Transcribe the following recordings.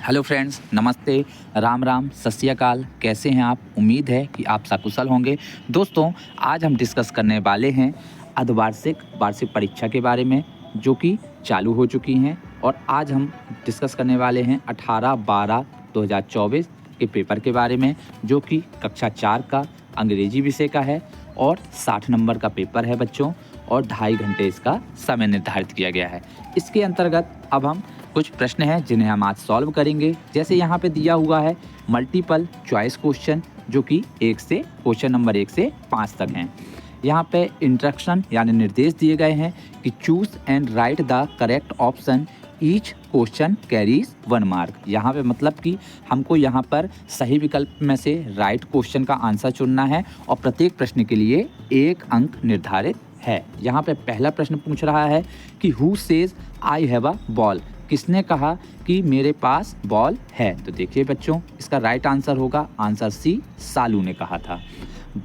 Hello friends, नमस्ते, राम राम, सत श्री अकाल। कैसे हैं आप? उम्मीद है कि आप सकुशल होंगे। दोस्तों, आज हम डिस्कस करने वाले हैं वार्षिक परीक्षा के बारे में, जो कि चालू हो चुकी हैं। और आज हम डिस्कस करने वाले हैं 18/12/2024 के पेपर के बारे में, जो कि कक्षा 4 का अंग्रेजी विषय का है और 60 नंबर का पेपर है बच्चों, और 2.5 घंटे इसका समय निर्धारित किया गया है। इसके अंतर्गत अब हम कुछ प्रश्न हैं जिन्हें हम आज सॉल्व करेंगे। जैसे यहाँ पे दिया हुआ है मल्टीपल चॉइस क्वेश्चन, जो कि क्वेश्चन नंबर 1 से 5 तक हैं। यहाँ पे इंस्ट्रक्शन यानी निर्देश दिए गए हैं कि choose and write the correct option, each question carries 1 mark. यहाँ पे मतलब कि हमको यहाँ पर सही विकल्प में से राइट क्वेश्चन का आंसर चुनना है और प्रत्येक प्रश्न के लिए 1 अंक निर्धारित है। यहाँ पे पहला प्रश्न पूछ रहा है कि who says I have a ball, किसने कहा कि मेरे पास बॉल है। तो देखिए बच्चों, इसका राइट आंसर होगा आंसर सी, सालू ने कहा था।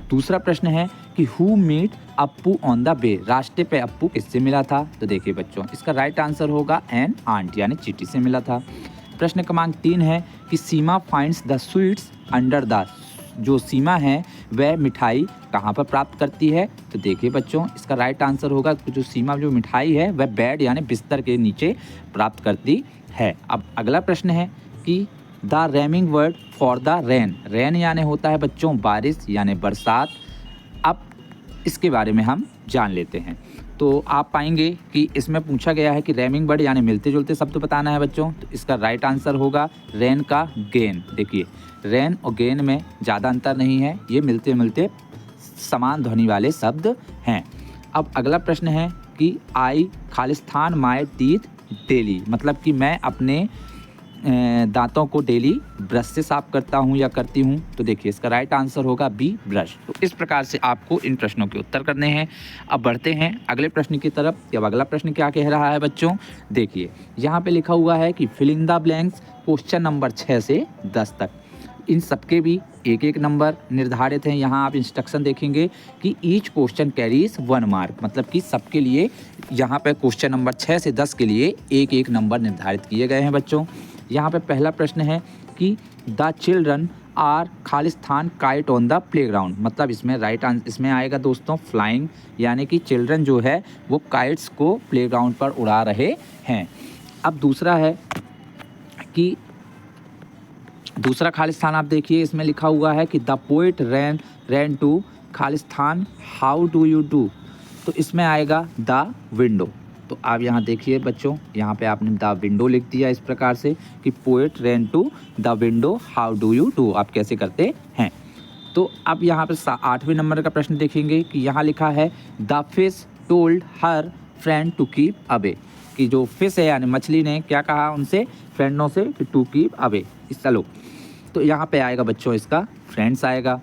दूसरा प्रश्न है कि who meet Appu on the way, रास्ते पे अप्पू किससे मिला था। तो देखिए बच्चों, इसका राइट आंसर होगा एन आंट यानी चींटी से मिला था। प्रश्न क्रमांक 3 है कि Seema finds the sweets under the, जो सीमा है वह मिठाई कहाँ पर प्राप्त करती है। तो देखिए बच्चों, इसका राइट आंसर होगा जो सीमा जो मिठाई है वह बेड यानी बिस्तर के नीचे प्राप्त करती है। अब अगला प्रश्न है कि the रेमिंग word for the rain, rain यानी होता है बच्चों बारिश यानी बरसात। अब इसके बारे में हम जान लेते हैं। तो आप पाएंगे कि इसमें पूछा गया है कि रेमिंग वर्ड यानी मिलते जुलते शब्द बताना है बच्चों। तो इसका राइट आंसर होगा रेन का गेन। देखिए, रेन और गेन में ज़्यादा अंतर नहीं है, ये मिलते मिलते समान ध्वनि वाले शब्द हैं। अब अगला प्रश्न है कि आई खालिस्तान माय टीथ डेली, मतलब कि मैं अपने दांतों को डेली ब्रश से साफ करता हूं या करती हूं। तो देखिए, इसका राइट आंसर होगा बी, ब्रश। तो इस प्रकार से आपको इन प्रश्नों के उत्तर करने हैं। अब बढ़ते हैं अगले प्रश्न की तरफ। अब अगला प्रश्न क्या कह रहा है बच्चों, देखिए यहाँ पे लिखा हुआ है कि filling the blanks, question number 6 से 10 तक। इन सबके भी 1-1 नंबर निर्धारित हैं। यहाँ आप इंस्ट्रक्शन देखेंगे कि ईच क्वेश्चन कैरीज 1 मार्क, मतलब कि सबके लिए यहाँ पे क्वेश्चन नंबर 6 से 10 के लिए 1-1 नंबर निर्धारित किए गए हैं बच्चों। यहाँ पे पहला प्रश्न है कि द चिल्ड्रन आर खालिस्तान काइट ऑन द प्लेग्राउंड, मतलब इसमें राइट आंसर इसमें आएगा दोस्तों फ्लाइंग, यानी कि चिल्ड्रन जो है वो काइट्स को प्लेग्राउंड पर उड़ा रहे हैं। अब दूसरा है कि दूसरा खालिस्तान आप देखिए, इसमें लिखा हुआ है कि द पोएट रैन टू खालिस्तान हाउ डू यू डू। तो इसमें आएगा द विंडो। तो आप यहाँ देखिए बच्चों, यहाँ पे आपने द विंडो लिख दिया इस प्रकार से कि poet ran to the window how do you do, आप कैसे करते हैं। तो अब यहाँ पे 8वें नंबर का प्रश्न देखेंगे कि यहाँ लिखा है the fish told her friend to keep away, कि जो फिश है यानी मछली ने क्या कहा उनसे फ्रेंडों से कि टू कीप अवे। चलो, तो यहाँ पे आएगा बच्चों इसका फ्रेंड्स आएगा।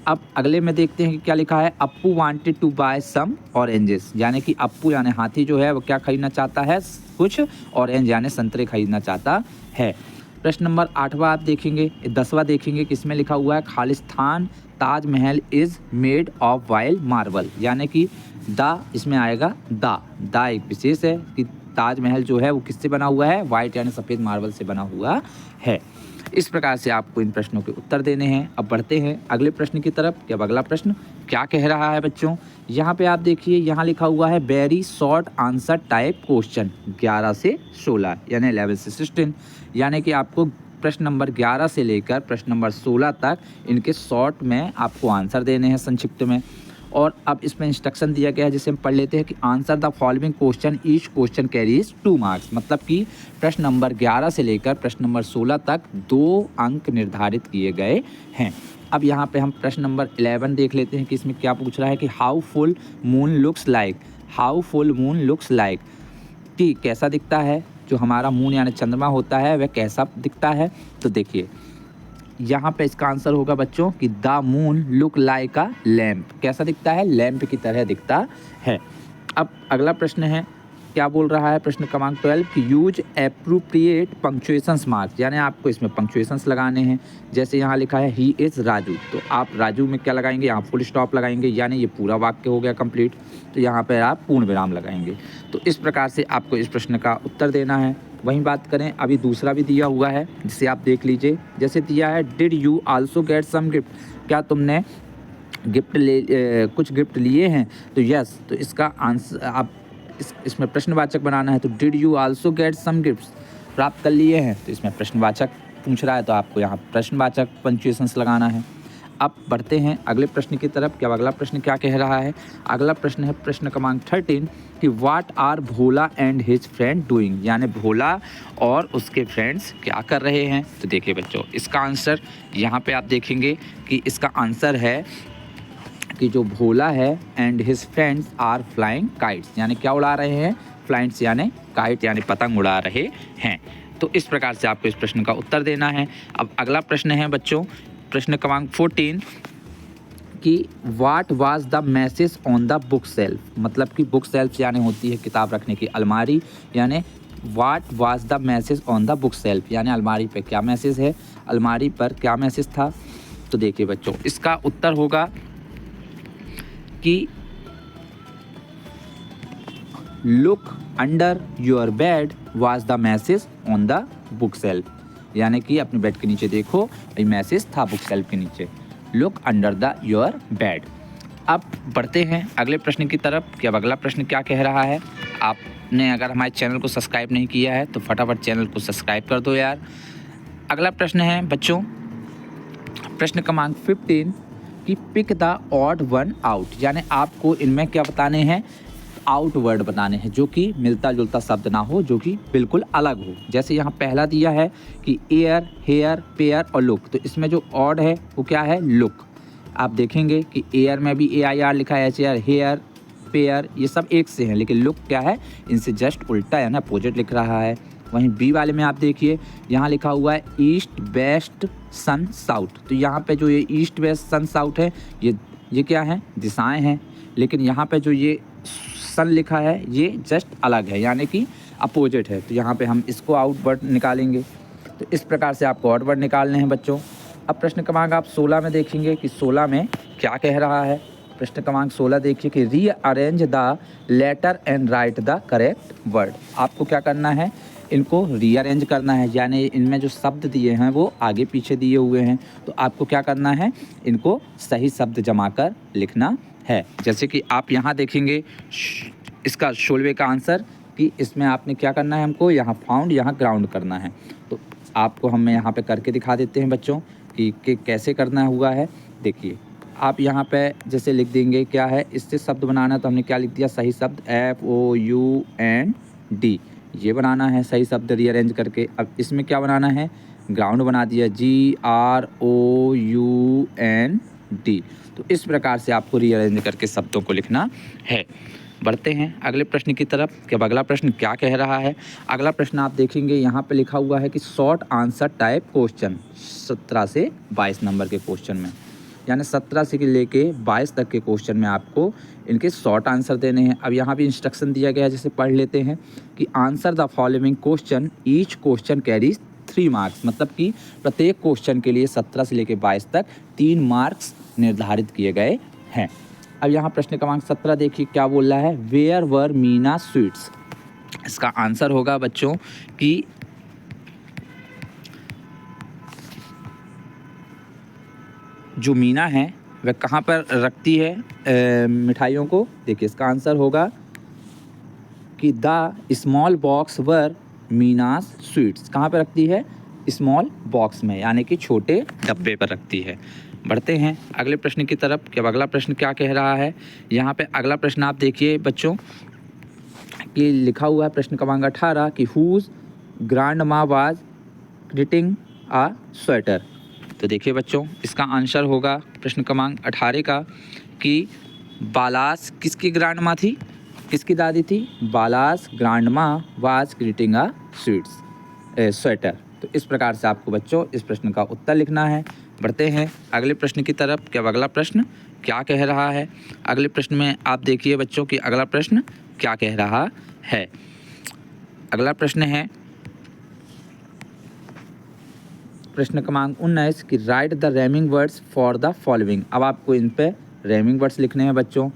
अब अगले में देखते हैं कि क्या लिखा है, Appu wanted to buy some oranges, यानी कि अप्पू यानी हाथी जो है वो क्या खरीदना चाहता है, कुछ ऑरेंज यानी संतरे खरीदना चाहता है। प्रश्न नंबर 8वां आप देखेंगे, 10वां देखेंगे कि इसमें लिखा हुआ है Khalistan Taj Mahal is made of wild marble, यानी कि द इसमें आएगा द एक विशेष है कि ताजमहल जो है वो किससे बना हुआ है, वाइट यानी सफ़ेद मार्बल से बना हुआ है। इस प्रकार से आपको इन प्रश्नों के उत्तर देने हैं। अब बढ़ते हैं अगले प्रश्न की तरफ कि अब अगला प्रश्न क्या कह रहा है बच्चों। यहाँ पे आप देखिए, यहाँ लिखा हुआ है very short answer type question 11 से 16 यानी 11 से 16, यानी कि आपको प्रश्न नंबर 11 से लेकर प्रश्न नंबर 16 तक इनके शॉर्ट में आपको आंसर देने हैं, संक्षिप्त में। और अब इसमें इंस्ट्रक्शन दिया गया है जिसे हम पढ़ लेते हैं कि answer the following question, each question carries 2 marks, मतलब कि प्रश्न नंबर 11 से लेकर प्रश्न नंबर 16 तक 2 अंक निर्धारित किए गए हैं। अब यहाँ पे हम प्रश्न नंबर 11 देख लेते हैं कि इसमें क्या पूछ रहा है कि how full moon looks like, how full moon looks like, कि कैसा दिखता है जो हमारा मून यानी चंद्रमा होता है वह कैसा दिखता है। तो देखिए यहाँ पे इसका आंसर होगा बच्चों कि the moon look like a lamp, कैसा दिखता है, लैम्प की तरह दिखता है। अब अगला प्रश्न है क्या बोल रहा है प्रश्न क्रमांक 12 कि यूज एप्रोप्रिएट पंक्चुएशंस मार्क्स, यानी आपको इसमें पंक्चुएशंस लगाने हैं। जैसे यहाँ लिखा है ही इज़ राजू, तो आप राजू में क्या लगाएंगे, यहाँ फुल स्टॉप लगाएंगे, यानी ये पूरा वाक्य हो गया कंप्लीट, तो यहाँ पर आप पूर्ण विराम लगाएंगे। तो इस प्रकार से आपको इस प्रश्न का उत्तर देना है। वहीं बात करें, अभी दूसरा भी दिया हुआ है जिसे आप देख लीजिए। जैसे दिया है did you also get some gift, क्या तुमने गिफ्ट कुछ गिफ्ट लिए हैं, तो यस, तो इसका आंसर आप इसमें प्रश्नवाचक बनाना है। तो did you also get some gifts, प्राप्त कर लिए हैं, तो इसमें प्रश्नवाचक पूछ रहा है, तो आपको यहाँ प्रश्नवाचक पंक्चुएशंस लगाना है। अब बढ़ते हैं अगले प्रश्न की तरफ। क्या अगला प्रश्न क्या कह रहा है? अगला प्रश्न है प्रश्न क्रमांक 13 कि what are Bhola and his friend doing, यानी भोला और उसके फ्रेंड्स क्या कर रहे हैं। तो देखिए बच्चों, इसका आंसर यहाँ पे आप देखेंगे कि इसका आंसर है कि जो भोला है and his friends are flying kites, यानी क्या उड़ा रहे हैं, फ्लाइट्स यानी काइट यानी पतंग उड़ा रहे हैं। तो इस प्रकार से आपको इस प्रश्न का उत्तर देना है। अब अगला प्रश्न है बच्चों प्रश्न क्रमांक 14 कि what was the message on the book shelf, मतलब कि बुक सेल्फ यानी होती है किताब रखने की अलमारी, यानी what was the message on the book shelf, यानी अलमारी पे क्या मैसेज है, अलमारी पर क्या मैसेज था। तो देखिए बच्चों, इसका उत्तर होगा कि look under your bed was the message on the book shelf, यानी कि अपने बेड के नीचे देखो, ये मैसेज था बुक सेल्फ के नीचे, look under the your bed. अब बढ़ते हैं अगले प्रश्न की तरफ कि अब अगला प्रश्न क्या कह रहा है। आपने अगर हमारे चैनल को सब्सक्राइब नहीं किया है तो फटाफट चैनल को सब्सक्राइब कर दो यार। अगला प्रश्न है बच्चों प्रश्न क्रमांक 15 कि pick the odd one out, यानी आपको इनमें क्या बताने हैं, आउट वर्ड बनाने हैं जो कि मिलता जुलता शब्द ना हो, जो कि बिल्कुल अलग हो। जैसे यहाँ पहला दिया है कि एयर, हेयर, पेयर और लुक, तो इसमें जो ऑड है वो क्या है, लुक। आप देखेंगे कि एयर में भी AIR लिखा है, HAR, हेयर, पेयर ये सब एक से हैं, लेकिन लुक क्या है, इनसे जस्ट उल्टा है ना, अपोजिट लिख रहा है। वहीं बी वाले में आप देखिए यहाँ लिखा हुआ है ईस्ट वेस्ट सन साउथ, तो यहाँ पे जो ये ईस्ट वेस्ट सन साउथ है ये क्या है, दिशाएं हैं, लेकिन यहाँ पे जो ये सन लिखा है ये जस्ट अलग है, यानी कि अपोजिट है। तो यहाँ पे हम इसको आउट वर्ड निकालेंगे। तो इस प्रकार से आपको आउट वर्ड निकालने हैं बच्चों। अब प्रश्न क्रमांक आप 16 में देखेंगे कि 16 में क्या कह रहा है। प्रश्न क्रमांक 16 देखिए कि rearrange the letter and write the correct word. आपको क्या करना है, इनको रीअरेंज करना है, यानी इनमें जो शब्द दिए हैं वो आगे पीछे दिए हुए हैं, तो आपको क्या करना है, इनको सही शब्द जमा कर लिखना है। जैसे कि आप यहाँ देखेंगे इसका 16वें का आंसर कि इसमें आपने क्या करना है, हमको यहाँ फाउंड, यहाँ ग्राउंड करना है। तो आपको हम यहाँ पे करके दिखा देते हैं बच्चों कि कैसे करना हुआ है। देखिए आप यहाँ पे जैसे लिख देंगे क्या है, इससे शब्द बनाना, तो हमने क्या लिख दिया, सही शब्द FOUND, ये बनाना है सही शब्द रीअरेंज करके। अब इसमें क्या बनाना है, ग्राउंड बना दिया GROUND। तो इस प्रकार से आपको रीअरेंज करके शब्दों को लिखना है। बढ़ते हैं अगले प्रश्न की तरफ कि अब अगला प्रश्न क्या कह रहा है। अगला प्रश्न आप देखेंगे यहाँ पे लिखा हुआ है कि शॉर्ट आंसर टाइप क्वेश्चन, 17 से 22 नंबर के क्वेश्चन में, यानी 17 से लेके 22 तक के क्वेश्चन में आपको इनके शॉर्ट आंसर देने हैं। अब यहाँ भी इंस्ट्रक्शन दिया गया है, जैसे पढ़ लेते हैं कि answer the following question, each question carries 3 marks, मतलब कि प्रत्येक क्वेश्चन के लिए 17 से लेकर 22 तक 3 मार्क्स निर्धारित किए गए हैं। अब यहाँ प्रश्न क्रमांक 17 देखिए क्या बोल रहा है, वेयर वर मीना स्वीट्स। इसका आंसर होगा बच्चों कि जो मीना है वह कहाँ पर रखती है मिठाइयों को। देखिए इसका आंसर होगा कि the small box where Meena's sweets, कहाँ पर रखती है, स्मॉल बॉक्स में, यानी कि छोटे डब्बे पर रखती है। बढ़ते हैं अगले प्रश्न की तरफ कि अब अगला प्रश्न क्या कह रहा है। यहाँ पे अगला प्रश्न आप देखिए बच्चों कि लिखा हुआ है प्रश्न क्रमांक 18 कि हुज ग्रैंड माँ वाज क्रिटिंग आ स्वेटर। तो देखिए बच्चों इसका आंसर होगा प्रश्न क्रमांक 18 का कि बालास किसकी ग्रैंड माँ थी, किसकी दादी थी, बालास ग्रैंड माँ वाज क्रिटिंग आ स्वेटर। तो इस प्रकार से आपको बच्चों इस प्रश्न का उत्तर लिखना है। बढ़ते हैं अगले प्रश्न की तरफ कि अब अगला प्रश्न क्या कह रहा है। अगले प्रश्न में आप देखिए बच्चों कि अगला प्रश्न क्या कह रहा है। अगला प्रश्न है प्रश्न क्रमांक 19 कि right the rhyming words for the following. अब आपको इन पे रैमिंग वर्ड्स लिखने हैं बच्चों।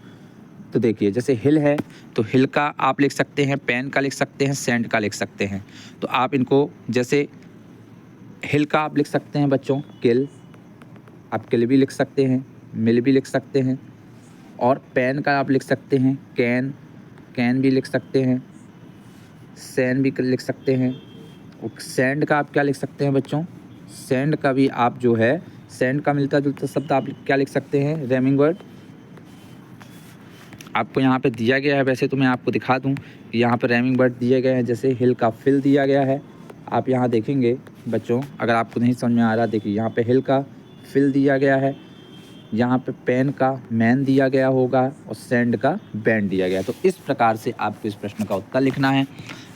तो देखिए जैसे हिल है तो हिल का आप लिख सकते हैं, पेन का लिख सकते हैं, सैंड का लिख सकते हैं। तो आप इनको जैसे हिल का आप लिख सकते हैं बच्चों किल, आप किल भी लिख सकते हैं, मिल भी लिख सकते हैं। और पेन का आप लिख सकते हैं कैन, कैन भी लिख सकते हैं, सैन भी लिख सकते हैं। और सैंड का आप क्या लिख सकते हैं बच्चों, सैंड का भी आप जो है सैंड का मिलता जुलता शब्द आप क्या लिख सकते हैं रैमिंग वर्ड। आपको यहाँ पे दिया गया है, वैसे तो मैं आपको दिखा दूँ कि यहाँ पे रैमिंग वर्ड दिए गए हैं। जैसे हिल का फिल दिया गया है, आप यहाँ देखेंगे बच्चों, अगर आपको नहीं समझ में आ रहा देखिए यहाँ पे हिल का फिल दिया गया है, यहाँ पे पेन का मैन दिया गया होगा और सैंड का बैंड दिया गया। तो इस प्रकार से आपको इस प्रश्न का उत्तर लिखना है।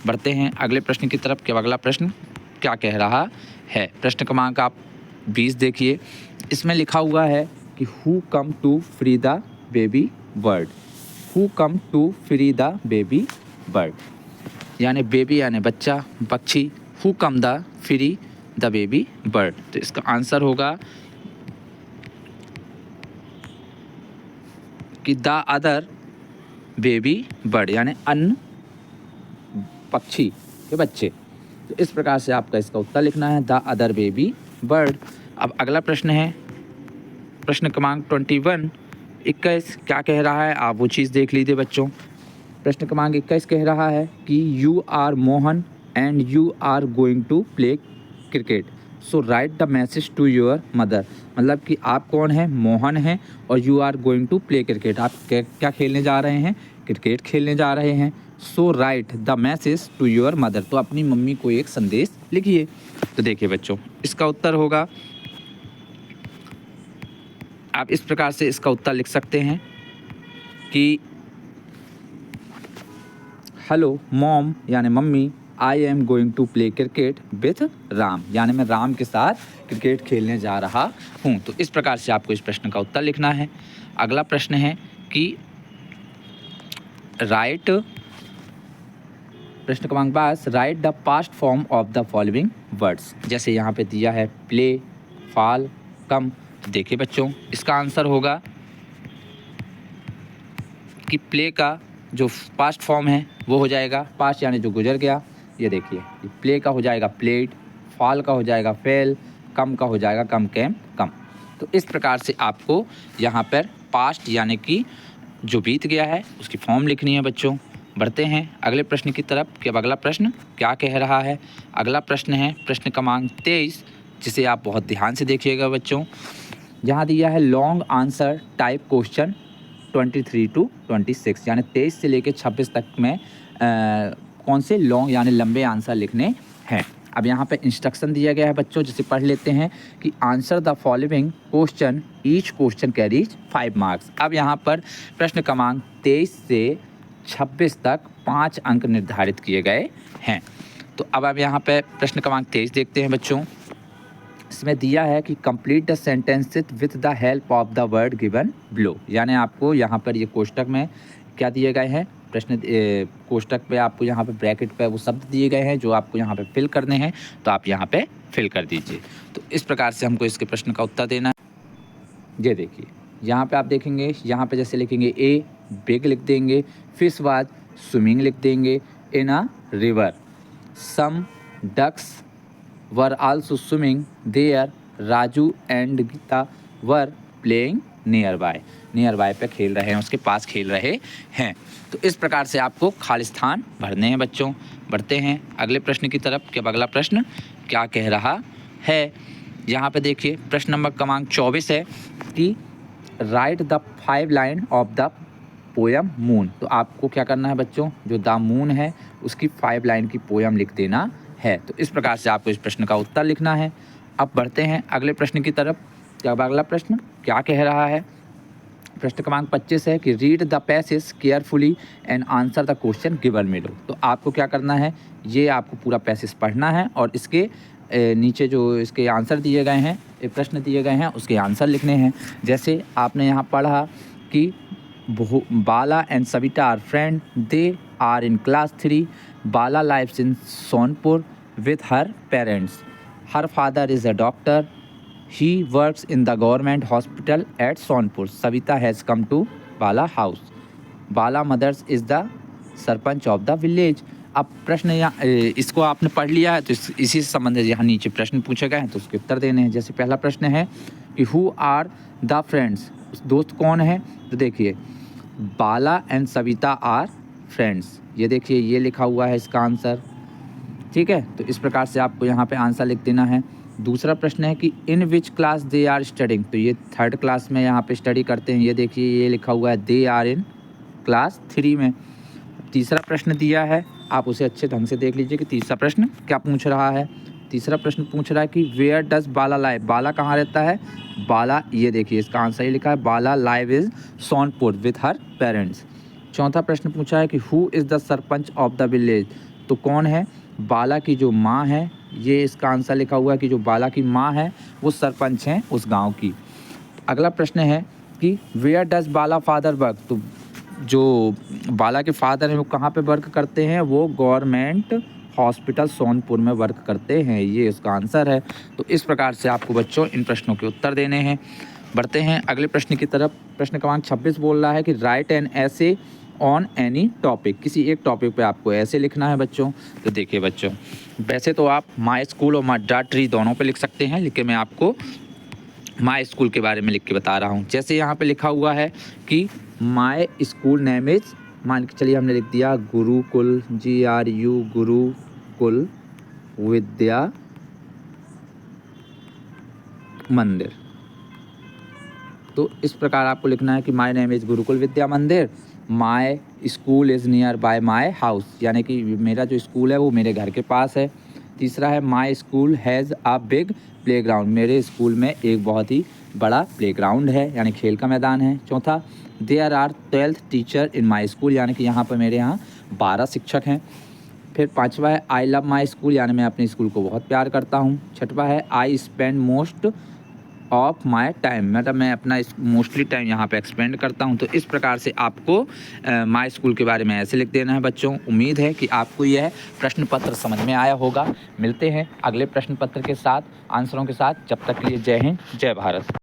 बढ़ते हैं अगले प्रश्न की तरफ कि अगला प्रश्न क्या कह रहा है। प्रश्न क्रमांक आप 20 देखिए, इसमें लिखा हुआ है कि who come to free the baby bird. Who come to free the baby bird, यानी बेबी यानी बच्चा, पक्षी। Who come the free the baby bird, तो इसका आंसर होगा कि द अदर बेबी बर्ड, यानी अन्य पक्षी के बच्चे। तो इस प्रकार से आपका इसका उत्तर लिखना है द अदर बेबी बर्ड। अब अगला प्रश्न है प्रश्न क्रमांक 21 क्या कह रहा है, आप वो चीज़ देख लीजिए बच्चों। प्रश्न क्रमांक 21 कह रहा है कि you are Mohan and you are going to play cricket, so write the message to your mother. मतलब कि आप कौन हैं, मोहन हैं, और you are going to play cricket, आप क्या खेलने जा रहे हैं, क्रिकेट खेलने जा रहे हैं। So write the message to your mother, तो अपनी मम्मी को एक संदेश लिखिए। तो देखिए बच्चों इसका उत्तर होगा, आप इस प्रकार से इसका उत्तर लिख सकते हैं कि हेलो मॉम यानी mummy, I am going to play cricket with Ram, यानी मैं राम के साथ क्रिकेट खेलने जा रहा हूँ। तो इस प्रकार से आपको इस प्रश्न का उत्तर लिखना है। अगला प्रश्न है कि राइट, प्रश्न क्रमांक 22, right the past form of the following words. जैसे यहाँ पे दिया है प्ले, फॉल, कम। देखिए बच्चों इसका आंसर होगा कि प्ले का जो पास्ट फॉर्म है वो हो जाएगा पास्ट यानी जो गुजर गया। ये देखिए प्ले का हो जाएगा प्लेड, फॉल का हो जाएगा फेल, कम का हो जाएगा कम कैम कम। तो इस प्रकार से आपको यहाँ पर पास्ट यानी कि जो बीत गया है उसकी फॉर्म लिखनी है बच्चों। बढ़ते हैं अगले प्रश्न की तरफ कि अब अगला प्रश्न क्या कह रहा है। अगला प्रश्न है प्रश्न क्रमांक 23, जिसे आप बहुत ध्यान से देखिएगा बच्चों। यहाँ दिया है long answer type question 23 to 26, यानी 23 से लेकर 26 तक में कौन से लॉन्ग यानी लंबे आंसर लिखने हैं। अब यहाँ पे इंस्ट्रक्शन दिया गया है बच्चों, जिसे पढ़ लेते हैं कि answer the following question, each question carries 5 marks. अब यहाँ पर प्रश्न क्रमांक 23 से 26 तक 5 अंक निर्धारित किए गए हैं। तो अब यहाँ पे प्रश्न क्रमांक 23 देखते हैं बच्चों। इसमें दिया है कि complete the sentences with the help of the word given below, यानी आपको यहाँ पर ये कोष्टक में क्या दिए गए हैं, प्रश्न कोष्टक पे आपको यहाँ पे ब्रैकेट पे वो शब्द दिए गए हैं जो आपको यहाँ पे फिल करने हैं, तो आप यहाँ पे फिल कर दीजिए। तो इस प्रकार से हमको इसके प्रश्न का उत्तर देना है। ये देखिए यहाँ पे आप देखेंगे, यहाँ पे जैसे लिखेंगे ए बिग लिख देंगे, फिश वाज स्विमिंग लिख देंगे in a river, some ducks were also swimming there, Raju and Geeta were playing nearby, nearby पे खेल रहे हैं, उसके पास खेल रहे हैं। तो इस प्रकार से आपको खाली स्थान भरने हैं बच्चों। बढ़ते हैं अगले प्रश्न की तरफ कि अब अगला प्रश्न क्या कह रहा है। यहाँ पे देखिए प्रश्न नंबर क्रमांक 24 है कि right the 5 line of the poem moon. तो आपको क्या करना है बच्चों, जो द मून है उसकी 5 लाइन की पोयम लिख देना है। तो इस प्रकार से आपको इस प्रश्न का उत्तर लिखना है। अब बढ़ते हैं अगले प्रश्न की तरफ। अब अगला प्रश्न क्या कह रहा है। प्रश्न क्रमांक 25 है कि read the passage carefully and answer the question given below. तो आपको क्या करना है, ये आपको पूरा पैसेज पढ़ना है और इसके नीचे जो इसके आंसर दिए गए हैं, प्रश्न दिए गए हैं, उसके आंसर लिखने हैं। जैसे आपने यहाँ पढ़ा कि Bala and Savita are friend, they are in class 3. Bala lives in Sonpur with her parents. Her father is a doctor. He works in the government hospital at Sonpur. Savita has come to Bala house. Bala mothers is the sarpanch of the village. अब प्रश्न यहाँ इसको आपने पढ़ लिया है तो इसी से संबंधित यहाँ नीचे प्रश्न पूछे गए हैं तो उसके उत्तर देने हैं। जैसे पहला प्रश्न है कि हु आर द फ्रेंड्स, दोस्त कौन है? तो देखिए बाला एंड सविता आर फ्रेंड्स, ये देखिए ये लिखा हुआ है इसका आंसर। ठीक है, तो इस प्रकार से आपको यहाँ पे आंसर लिख देना है। दूसरा प्रश्न है कि in which class they are studying, तो ये 3rd क्लास में यहाँ पे स्टडी करते हैं। ये देखिए ये लिखा हुआ है दे आर इन क्लास 3 में। तीसरा प्रश्न दिया है, आप उसे अच्छे ढंग से देख लीजिए कि तीसरा प्रश्न क्या पूछ रहा है। तीसरा प्रश्न पूछ रहा है कि वेयर डज बाला लाइव, बाला कहाँ रहता है? बाला, ये देखिए इसका आंसर ये लिखा है Bala live is Sonpur with her parents. चौथा प्रश्न पूछा है कि who is the sarpanch of the village, तो कौन है? बाला की जो माँ है, ये इसका आंसर लिखा हुआ है कि जो बाला की माँ है वो सरपंच हैं उस गाँव की। अगला प्रश्न है कि where does Bala father work, तो जो बाला के फादर हैं वो कहाँ पे वर्क करते हैं? वो गवर्नमेंट हॉस्पिटल सोनपुर में वर्क करते हैं, ये उसका आंसर है। तो इस प्रकार से आपको बच्चों इन प्रश्नों के उत्तर देने हैं। बढ़ते हैं अगले प्रश्न की तरफ। प्रश्न क्रमांक 26 बोल रहा है कि राइट एन ऐसे ऑन एनी टॉपिक, किसी एक टॉपिक पे आपको ऐसे लिखना है बच्चों। तो देखिए बच्चों, वैसे तो आप माई स्कूल और माई डाटरी दोनों पे लिख सकते हैं, लेकिन मैं आपको माई स्कूल के बारे में लिख के बता रहा हूँ। जैसे यहाँ पे लिखा हुआ है कि माई स्कूल नेम इज, मान के चलिए हमने लिख दिया गुरुकुल, GRU गुरुकुल विद्या मंदिर। तो इस प्रकार आपको लिखना है कि माई नेम इज गुरुकुल विद्या मंदिर, my school is near by my house, यानी कि मेरा जो स्कूल है वो मेरे घर के पास है। तीसरा है my school has a big playground, मेरे स्कूल में एक बहुत ही बड़ा प्लेग्राउंड है, यानी खेल का मैदान है। चौथा there are 12 teacher in my school, यानी कि यहाँ पर मेरे यहाँ 12 शिक्षक हैं। फिर पांचवा है आई लव माई स्कूल, यानी मैं अपने स्कूल को बहुत प्यार करता हूँ। छठवा है I spend most of my time, मतलब मैं अपना मोस्टली टाइम यहाँ पे एक्सपेंड करता हूँ। तो इस प्रकार से आपको माई स्कूल के बारे में ऐसे लिख देना है बच्चों। उम्मीद है कि आपको यह प्रश्न पत्र समझ में आया होगा। मिलते हैं अगले प्रश्न पत्र के साथ, आंसरों के साथ। जब तक के लिए जय हिंद, जय भारत।